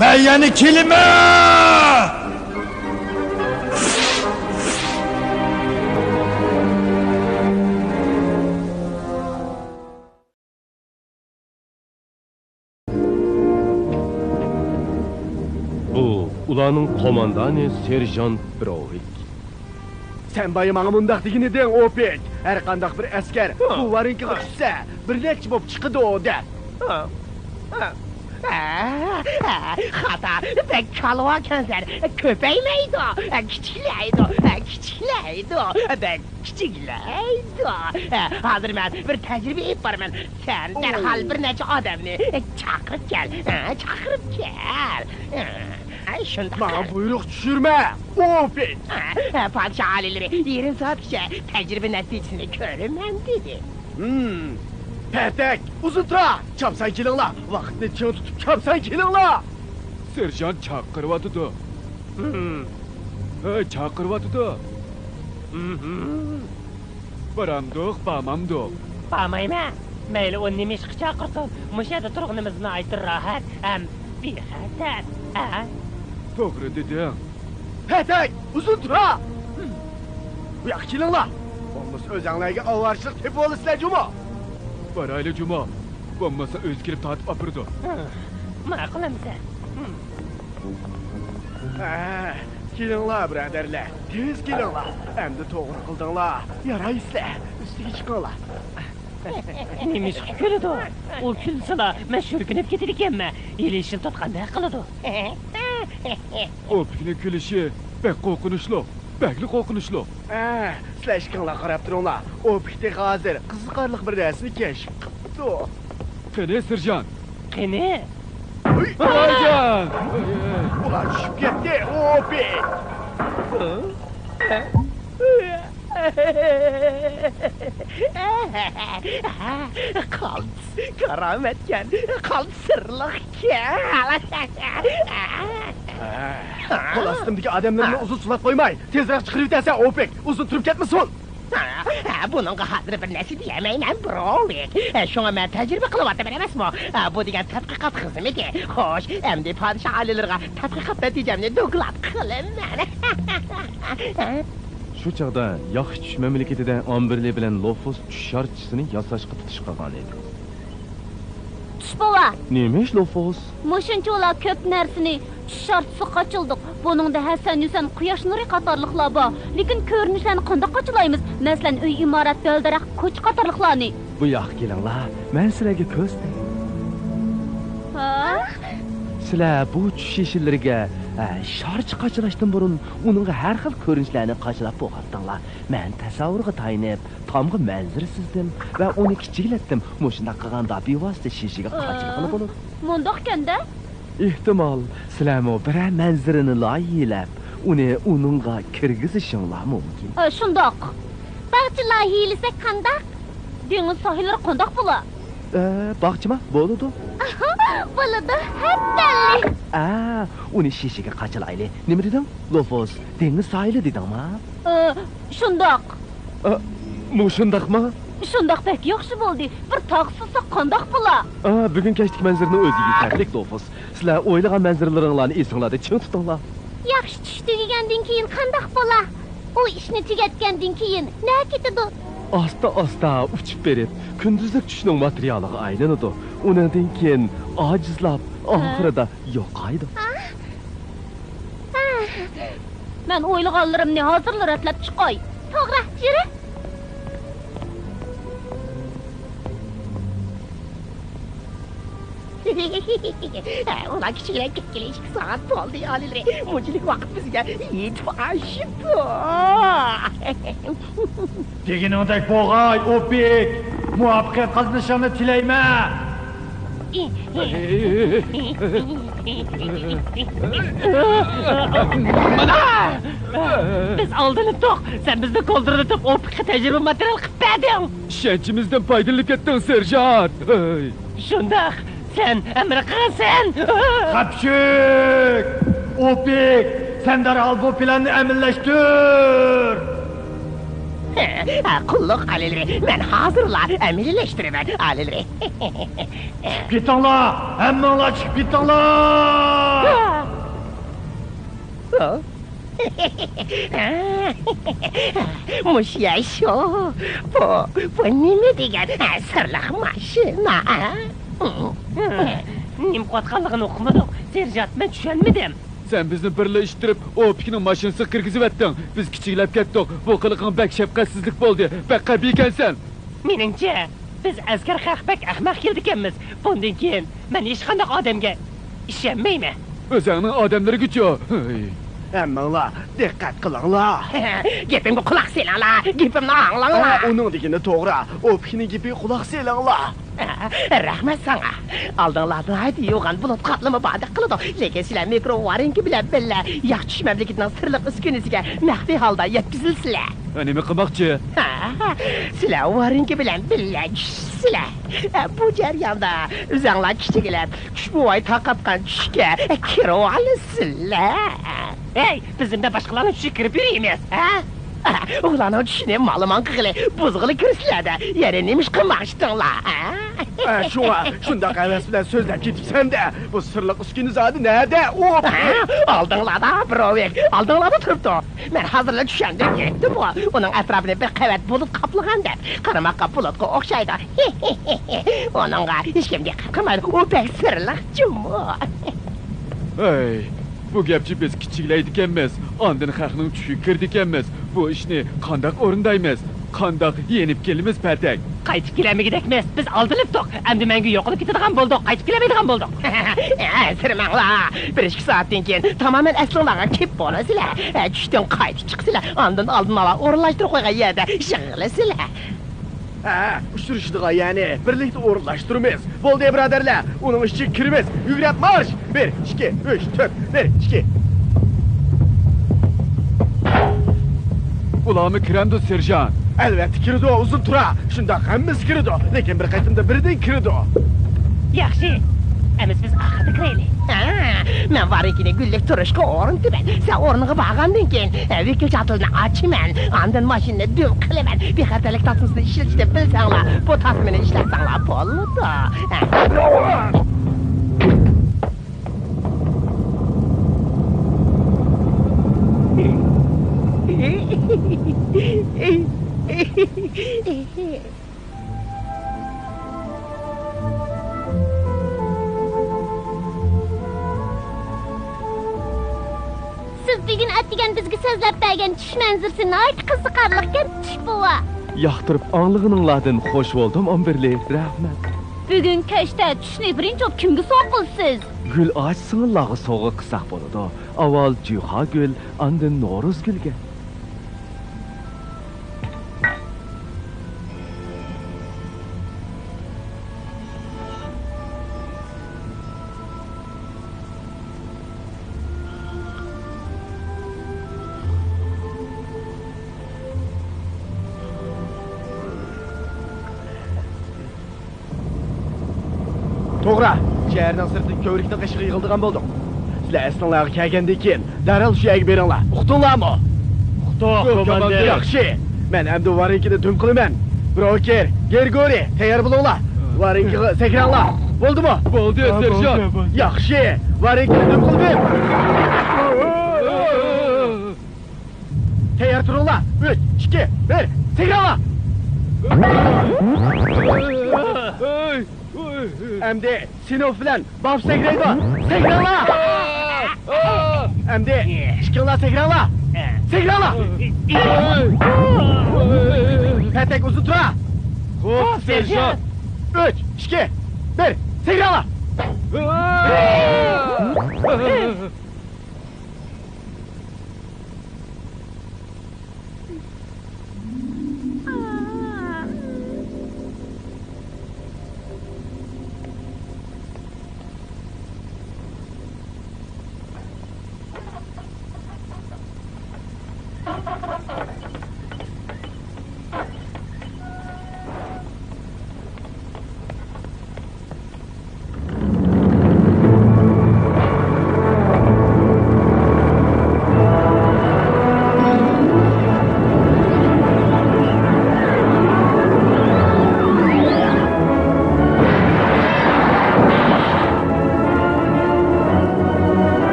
Ben yani kelime! Bu ulanın komandanı Serjant Brovik. Sen bayımağı mundaq degini den Opek. Her qandaq bir askar bu varinki qutsa bir neçe bop chiqidi o der. Xata, pek kalvakansan, köpeğmeydi, kiçikleydi, kiçikleydi. Hazır ben bir tecrübe yaparım. Sen derhal bir neçe adamını çakırıp gel. Bana buyruk düşürme, Opek. Padişah alileri, yarım saat kişi tecrübe neticesini görürüm dedi. Pertek, uzun tura. Çapsan kelinla. Vaqtni çiğ tutup çapsan kelinla. Serjant chaqirvatıdı. Chaqirvatıdı. Baramdoq, bamamdoq. Bamayma. Mayli o nima ish chaqirsin. Mushada turg'inimizni aytir rahat, ham bexatar. To'g'ri deding. Pertek, uzun tura. Bu yoq kelinla. Olmasa o'zinglarga avvarchilik tepib olasizlar Juma. Barayli Juma. Bo'lmasa o'zi kelib tatib apirdi. Ma'qulamsan. Kelinlar birodarlar, tez kelinlar. Endi to'g'ri qildinglar. Yaraysizlar, ustiga chiqinglar. Nima ish kuladi? U kulsala, men shurkinib ketar ekanman. Elishim tutqanday qiladi. Opikning kulishi bek qo'rqinchli. Bekli qo'rqinchli. Sizlar ishqinglar qarab turinglar. Opikdek hozir qiziqarli bir narsani kashf qilibdi. Qani serjant? Qani? Serjant! Ulan tushib ketdi, Opik. Qalb karametken, qalb sırlıkken. Qo'l ostimdagi odamlarni uzun sulab qo'ymay, tezroq chiqarib yetasan, Opik. Uzun turib ketmasin. Bununla hazır bir nesi diyemeyim Brovik. Şuna ben tecrübe kılıvatım emasmı? Bu degan tadqiqat xizmati. Xo'sh, endi padişah alilarga tadqiqat natijamni doklab qilin. Shu chaqda yaxshi tush mamlakatidan Amberli bilan Lofos tush shartchisini yasashga tutish qilgan edi. Tush bova. Nima ish Lofos? Mushunchalar ko'p narsani tush shartisi qochildik. Buningda Hasan Yusan quyosh nuri qatorliqlar bor. Lekin ko'rinishlarni qanday qochilaymiz? Masalan, uy imorat, daldaraq, ko'ch qatorliqlarni. Bu yoq kelinglar. Men sizlarga ko'zday. Sizlar bu tush yeshillariga sharch qachilashdan burun uningga har xil ko'rinishlarni qachilab bo'g'atdinglar. Men tasavvurga taynib, tomga manzara sizdim va uni kichiklatdim. Mushunda qilganda bevosita shishiga qachilgani bo'ladi. Mundaqkanda? Ehtimol, sizlarmi bir manzarani loyilab, uni uningga kirgizishinglar mumkin. Shundoq. Bog'chilar hiylasa qandaq? Dengiz sohillari qandaq bo'lar? Bog'chima bo'ladi. Bo'ladi, hattali. Uni shishiga qachilayli. Nima dedim? Lofos, dengiz sohili dedingmi? Shundoq. Shundoqmi? Shundoq pek yaxshi bo'ldi. Bir tog'sizsa qandaq bo'lar? Bugun kechlik manzarani o'ziga taklif Lofos. Sizlar o'ylagan manzaralaringlarni esinglarda ching tutinglar. Yaxshi tush tugagandan keyin qandaq bo'lar? U ishni tugatgandan keyin nima ketadi? Asta uchib berib, kunduzlik tushning materialiga aylanadi. Undan keyin ojizlab, oxirida yo'qaydi. Men o'ylaganlarimni hozirlar atlab chiqay. To'g'ri, yuri. Ulan kichiklar ketgilish soat bo'ldi alilar. Bunchalik vaqt bizga yetib ashibdi. Deginingdek bo'g'ay, Opik. Muvaffaqiyat qozonishingni tilayman. Mana! Biz aldanibdik. Sen bizni qoldirib, Opikga tajriba material qilib berding. Ishonchimizdan foydalanib ketding, serjant. Shundoq. Sen emri qilsan. Qapshik! Opik, sen darhol bu planni amallaştır. Qulluq alilar, men hozirlar amallashtiraman alilar. Chiqib ketinglar, hammanglar chiqib ketinglar. qildi. Mushayşo. Bu nima degan sirliq mashina? Nim qotqanligini o'qimadik. Serjant, men tushunmadim. Sen bizni birla ishtirib, Opikning mashinasiga kirgizib etding. Biz kichiklab ketdik. Bu qiliqing bak shafqatsizlik bo'ldi. Bak qabiy ekansan. Meningcha, biz askar haqbak ahmaq keldik ekanmiz. Bundan keyin men hech qanday odamga ishonmayman. O'zingning odamlariga-chi. Ammanglar, diqqat qilinglar. Gapimga quloq solinglar, gapimni anglanglar. Uning degani to'g'ri. Opikning gapiga quloq solinglar. Rahmat sana. Aldinglardan haydi yo'g'an bulut qatlama ba'da qiladi. Lekin sizlar mikrovarinki bilan billa yaxshi mamlakatning sirliq uskunasiga maxfiy holda yetkazilsizlar. Nima qilmoqchi? Sizlar varinki bilan billa tushsizlar. Bu jarayonda o'zinglar kichiklar xushbo'y taqatgan tushga kirib olasizlar. Hey, bizimda boshqalarning tushiga kirib yuraymiz, ha? Ularning tushini ma'lumot qilib, buzg'ili kirsizlarda, yana nima ish qilmoqchitinglar? Shunda qalas bilan so'zlab ketiksan-da. Bu sirliq uskuna zodi nada? Oldinglarda, Brovik, oldinglarda turibdi. Men hozirla tushundim, yetdi bu. Uning atrofini bir qavat bulut qoplagan deb. Qaramoqqa bulutga o'xshaydi. Uningga hech kimga qilmaydi. U pek sirliq jumbo. Hey, bu gapchi biz kichiklaydi ekanmiz. Ondan xalqning tushiga kirdi ekanmiz. Bu ishni qandoq o'rindaymiz? Qandoq yenib kelamiz patak? Qaytib kelmaydigakmiz. Biz oldilibdik. Endi menga yo'qolib ketadigan bo'ldik. Qaytib kelmaydigan bo'ldik. Sirmanglar. 1-2 soatdan keyin tamoman aslinglarga kelib bolasizlar. Tushdan qaytib chiqsizlar. Ondan oldin o'rinlashtirib qo'ygan yerda shig'illasizlar. Ushtirishdiga ya'ni birlikda o'rinlashtiramiz. Bo'ldi, birodarlar. Uning ishiga kiramiz. Yugrab marsh. 1 2 3 4 1 2. Ularmi kiramdi serjant? Albatta kirdi, uzun tura. Shunda hammasi kirdi. Lekin bir qaytimda birdan kirdi. Yaxshi. Emas biz oxirida kiraylik. Men varinkini gullik turishga o'rintiman. Sen o'rniga borgandan keyin vikil chatilni ochaman. Ondan mashinani dum qilaman. Bexatarlik tasmasini ishlatishni bilsanglar, bu tasmani ishlatsanglar bo'ladi. Siz bugun atigan bizga so'zlab bergan tush manzirsini ayt qiziqarliqga tush buva. Yoqtirib anglig'ininglardan xush bo'ldim, Ombirli. Rahmat. Bugun kechda tushni birinchi kimga so'qilsiz? Gul ochsinglarga sovg'a qilsak bo'ladi. Avval Juha gul, ondan No'ruz gulga. To'g'ri, shaharning sirti ko'rikni qishig'i yig'ildigan bo'ldik. Sizlar aslinglarga kelgandan keyin darhol shu yerga beringlar. Uqdinglarmi? Uqdiq, komandir. Yaxshi. Men endi varinkini dum qilaman. Broker, Gergori, tayyor bo'linglar. Varinkiga sakranglar. Bo'ldimi? Bo'ldi, serjant. Yaxshi. Varinkini dum qilib. Tayyor turinglar. 3 2 1 sakranglar. Endi Sinov bilan Bob sakraydi. Sakranglar. Endi chiqinglar, sakranglar. Sakranglar. Patak uzun tura. Xo'p, serjant. 3 2 1 sakranglar.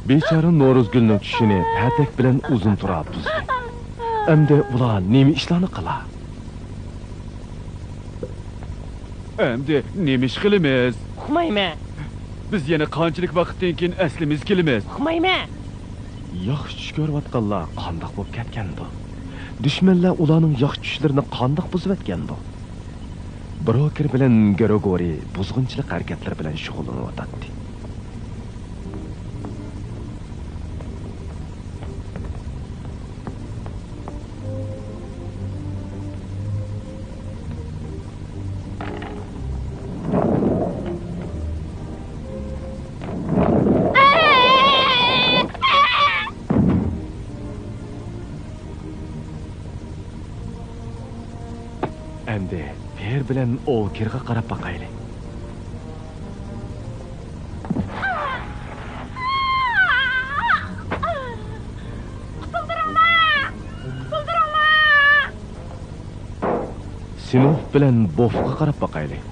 Bechora No'ruzgulning tushini patak bilan uzun turib buzdi. Endi ular nima ishlarni qilar? Endi nima ish qilamiz? Uxmayman. Biz yana qanchalik vaqtdan keyin aslimiz kelamiz? Uxmayman. Yaxshi tush ko'rayotganlar qandoq bo'lib ketgandi? Dushmanlar ularning yaxshi tushlarini qandoq buzib o'tgandi? Broker bilan Grigori buzg'unchilik harakatlari bilan shug'ullanyapti. Endi Per bilan O'kirga qarab baqaylik. Sinov bilan Bofga qarab baqaylik.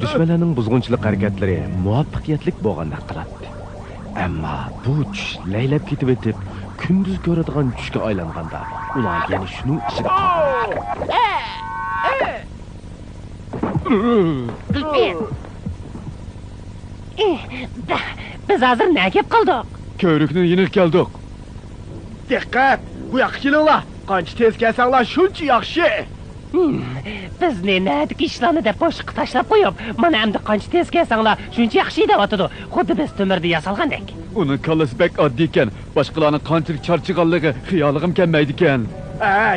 Dushmanlarning buzg'unchilik harakatlari muvaffaqiyatli bo'lgandek qiladi. Ammo bu tush laylab ketib o'tib, kunduz ko'radigan tushga aylanganda, ular yana shuning ichida Biz hozir nima gap qildik? Ko'rikni yenib keldik. Diqqat, bu yoqqa kelinglar. Qancha tez kelsanglar shuncha yaxshi. Bizni nadiki ishlarni deb boshqa tashlab qo'yib, mana endi qancha tez kelsanglar, shuncha yaxshi deyotdi. Xuddi biz temirda yasalgandek. Uni kallasi bek oddiy ekan, boshqalarning qanchalik charchiganligi xiyoligim kelmaydi ekan.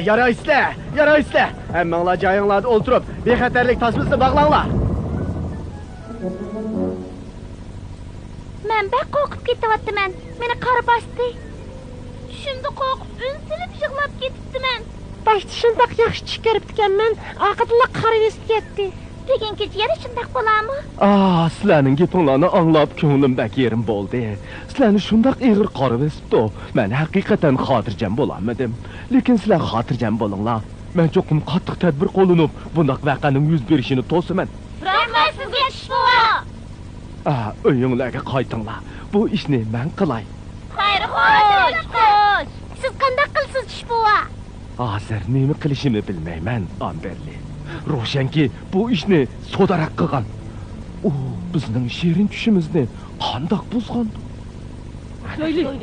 Yaraysizlar. Hammanglar joyinglarda o'ltirib, bexatarlik tasmasini bog'langlar. Men bak qo'rqib ketyapman. Meni qarab bosdi. Shunda qo'rqib unsilib yig'lab ketibman. Başta shundoq yaxshi tush ko'ribdikanman, oqatilla qarab esib ketdi. Degan kecha yana shundoq bo'larmi? Sizlarning gapinglarni anglab ko'nglim bak yerim bo'ldi. Sizlarni shundoq ig'ir qarab esibdi. Men haqiqatan xotirjam bo'lolmadim. Lekin sizlar xotirjam bo'linglar. Men cho'qim qattiq tadbir qo'llanib, bundoq voqeaning yuz berishini to'saman. Rahmat sizga shifo. Uyinglarga qaytinglar. Bu ishni men qilay. Xayr, xo'sh. Siz qanday qilsiz shifo? Hozir nima qilishimni bilmayman, Amberli. Ro'shanki, bu ishni so'darak qilgan. U bizning shirin tushimizni qandoq buzgan?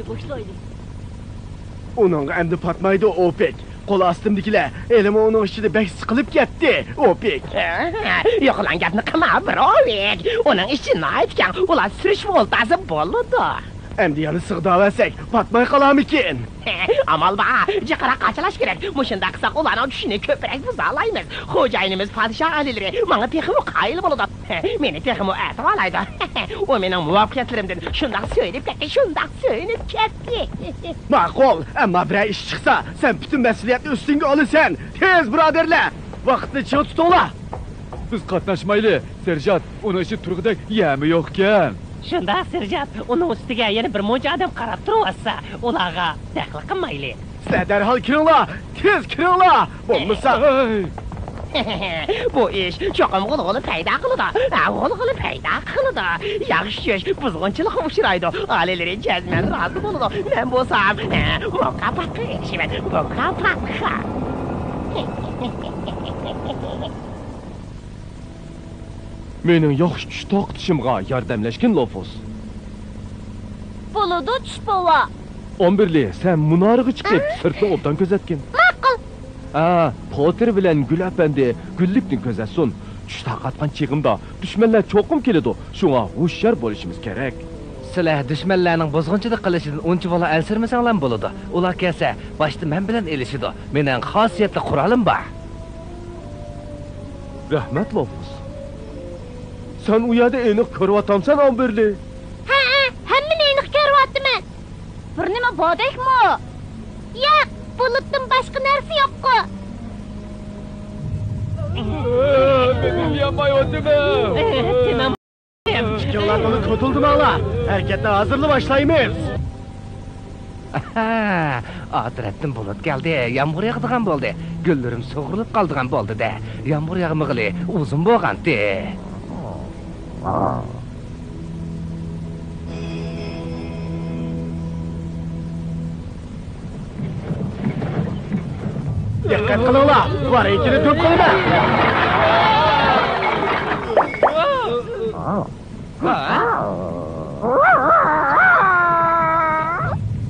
Boshlaydi. Uning endi patmaydi Opek. Qo'l ostimdagilar elimi uning ichida bek siqilib ketdi. Opek. Yo'qlan gapni qilma, birovek. Uning ishini aytgan, ular surish voltasi bo'ldi. Endi yana sig'davasak, patmay qolarmikin? Amal bor, jiqara qachalash kerak. Mushunda qilsak ularning tushini ko'proq buzalaymiz. Xo'jayinimiz podshoh alilari menga texmo qayil bo'ladi. Meni texmo aytib U mening muvaffaqiyatlarimdan shundoq söyleb ketdi. Ma'qul, ammo bir ish chiqsa, sen butun mas'uliyatni ustingga olasan. Tez birodarlar, vaqtni chiq tutinglar. Biz qatnashmayli. Serjant, uni ishi turg'idek yami yo'q-kan. Shunda serjant, uning ustiga yana bir mo'ja odam qarab tursa, ularga daxl qilmayli. Sizlar darhol kiringlar, tez kiringlar. Bo'lmasa, bu ish cho'qim g'ulg'uli paydo qiladi. Yaxshi ish buzg'unchilik uchraydi. Alilari jazman rozi bo'ladi. Men bo'lsam, muvaffaqiyatli ishman. Mening yaxshi tush toqitishimga yordamlashgin Lofus. Bo'ladi shifo. Amberli, sen munoraga chiqib, sirtni obdan kuzatgin. Ma'qul. Potter bilan Gul apandi gullikni kuzatsin. Tush taqatgan chig'imda dushmanlar cho'qim keladi. Shunga hushyor bo'lishimiz kerak. Sizlar dushmanlarning bozg'unchilik qilishidan uncha bola alsirmasanglar bo'ladi. Ular kelsa, boshda men bilan elishidi. Mening xosiyatli qurolim bor. Rahmat Lofus. Sen u yerda aniq ko'ryotamsan, Amberli? Hammani aniq ko'ryapman. Bir nima bo'ldikmi? Yo'q, bulutdan boshqa narsa yo'q-ku. Benim yamayotimi? Tamam. Akıllar dolu kurtuldu mu Allah? Hareketler hazırlı başlayımız. Atratdım bulut geldi. Yağmur yağdıgan bo'ldi. Gullerim sug'urilib qoldigan bo'ldi-da. Yağmur yağmag'ili uzun bo'lgandi. Dikkat qilinglar. Var ikini to'p qilma.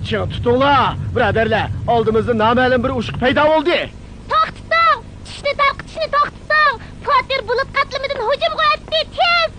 Chiq tutinglar, birodarlar. Oldimizda noma'lum bir ushq paydo bo'ldi. To'xtating! Tishni tarqitishni to'xtating! Fatir bulut qatlamidan hujum qilyapti, tez!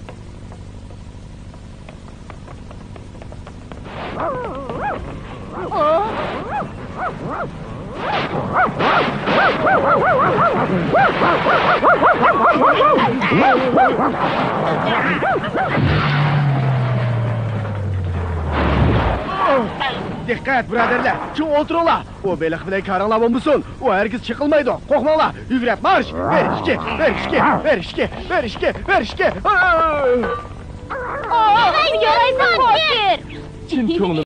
Dikkat birodarlar. Kim o'tiringlar. O beliq bilan qaranglar bo'lmasin. O hargiz chiqilmaydi. Qo'rqmanglar. Yugrab marsh. Berishga, berishga, berishga, berishga, berishga. Yaraysan, Fatir! Chin ko'nglim.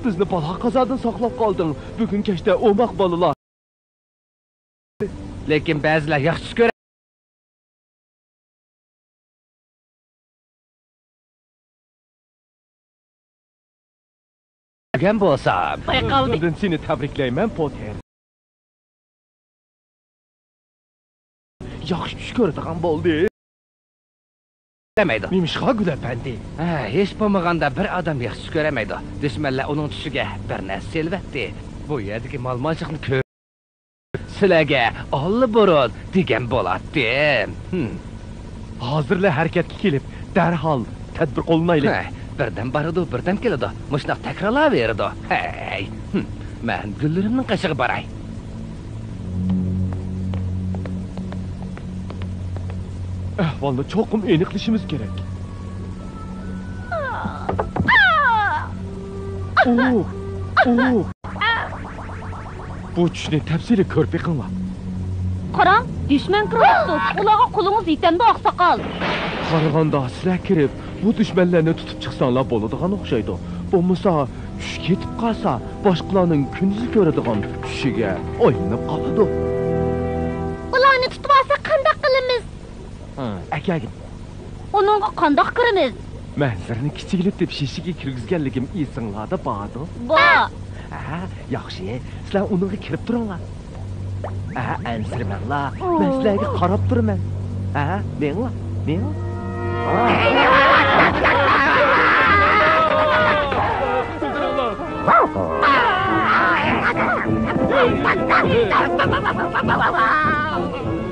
Bizni balo qazodan saqlab qolding. Bugun kechda o'moq bolalar. Lekin ba'zilar yaxshi ko'radi. Degan bo'lsam, Bayqaldim seni tabriklayman, Potter. Yaxshi tush ko'radigan bo'ldi. demaydi. Nimishqa gulapandi. Hech bo'lmaganda bir odam yaxshi ko'ramaydi. Dushmanlar uning tushiga bir narsa selvatdi. Bu yerdagi mol-molchiqni ko'r. Sizlarga olli burun degan bo'ladi. Hozirlar harakatga kelib, darhol tadbir qo'llanaylik. Birdan boradi, birdan keladi. Mushunaq takrorlayveradi. Hey. Men gullarimning qashig'i boray. Ahvolni cho'qim aniqlashimiz kerak. Bu tushni tafsili ko'rib yiqinglar. Qarang, dushman kiryapti. Ularga qo'lingiz yetanda oqsoqol. Qarag'anda sizlar kirib, bu dushmanlarni tutib chiqsanglar bo'ladigan o'xshaydi. Bo'lmasa, tush ketib qolsa, boshqalarning kunduzi ko'radigan tushiga o'yinib qoladi. Ularni tutib olsa qanday qilamiz? Akaga. Uningga qanday kiramiz? Manzarni kichiklatib shishiga kirgizganligim esinglarda bordi. Bor. Yaxshi, sizlar uningga kirib turinglar. Ansirmanglar. Men sizlarga qarab turaman. Menglar, menglar.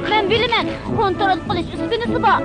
Men bilaman, kontrol qilish ustunasi bor.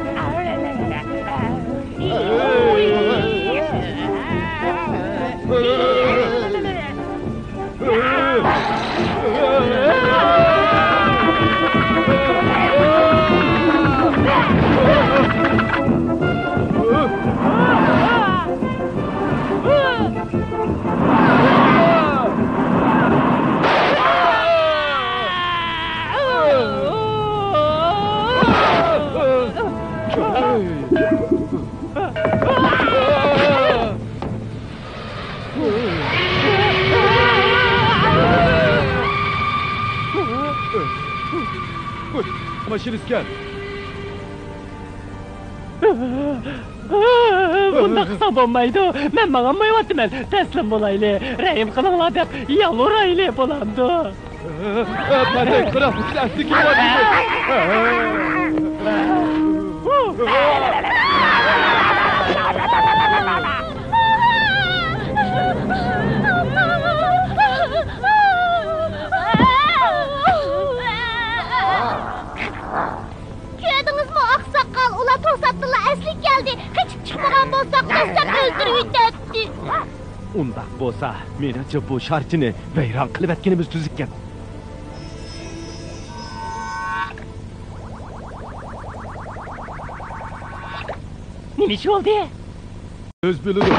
Maşinist gel. Bunda qilsa bo'lmaydi. Men mang'amayapman. Taslim bo'layli. Rahim qilinglar deb yalvorayli bo'lamdi. Patek, bırak plastik var. Ko'rdingizmi, oqsoqol, ular to'satdilar, asli keldi. Qochib chiqmagan bo'lsak, tashlab o'ldirib yetadi. Undaq bo'lsa, menimcha bu sharchini vayron qilib atganimiz tuzukkan. Nima ish bo'ldi? O'z biladi.